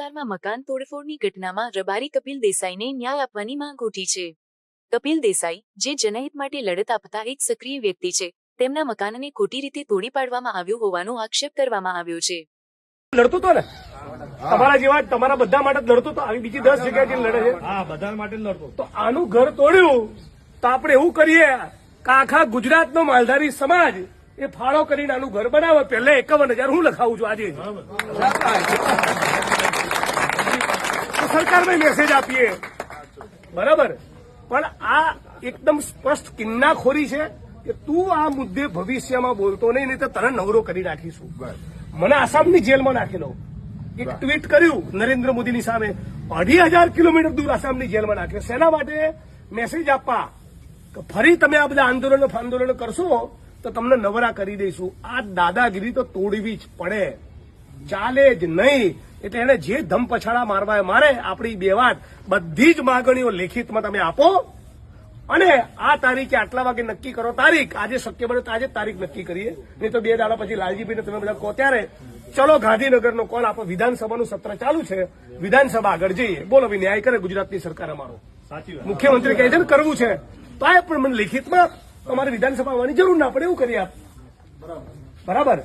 વિસ્તારમાં મકાન તોડફોડની ઘટનામાં રબારી કપિલ દેસાઈને ન્યાય આપવાની માંગ ઉઠી છે. કપિલ દેસાઈ, જે જનહિત માટે લડત આપતા એક સક્રિય વ્યક્તિ છે, તેમના મકાનને ખોટી રીતે તોડી પાડવામાં આવ્યો હોવાનો આક્ષેપ કરવામાં આવ્યો છે. લડતો તો ને તમારા જેવા તમારા બધા માટે જ લડતો તો. આવી બીજી 10 જગ્યાએ લડે છે. હા, બધા માટે જ લડતો. તો આનું ઘર તોડ્યું તો આપણે એવું કરીએ કે આખા ગુજરાતનો માલધારી સમાજ એ ફાળો કરીને આનું ઘર બનાવે. પહેલા 51,000 હું લખાવું છું આજે તો સરકારને મેસેજ આપીએ, બરાબર. પણ આ એકદમ સ્પષ્ટ કિન્નાખોરી છે કે તું આ મુદ્દે ભવિષ્યમાં બોલતો નહીં તો તને નવરો કરી નાખીશું. મને આસામની જેલમાં નાખેલો. એક ટ્વીટ કર્યું નરેન્દ્ર મોદીની સામે, 2,500 કિલોમીટર દૂર આસામની જેલમાં નાખ્યો. શેના માટે? મેસેજ આપવા કે ફરી તમે આ બધા આંદોલનો કરશો તો તમને નવરા કરી દઈશું. આ દાદાગીરી તો તોડવી જ પડે, ચાલે જ નહીં. એટલે એને જે ધમ પછાડા મારવા મારે. આપણી બે વાત, બધી જ માગણીઓ લેખિતમાં તમે આપો અને આ તારીખે આટલા વાગે નક્કી કરો તારીખ. આજે શક્ય બને તો આજે તારીખ નક્કી કરીએ, નહીં તો 2 દાડા પછી લાલજીભાઈને તમે બધા કહો ત્યારે ચલો ગાંધીનગરનો કોલ આપો. વિધાનસભાનું સત્ર ચાલુ છે, વિધાનસભા આગળ જઈએ. બોલો ભાઈ, ન્યાય કરે ગુજરાતની સરકાર અમારો. સાચી વાત. મુખ્યમંત્રી કહે છે ને કરવું છે તો આ પણ મને લેખિતમાં તમારે વિધાનસભા આવવાની જરૂર ના પડે એવું કરી આપ. બરાબર.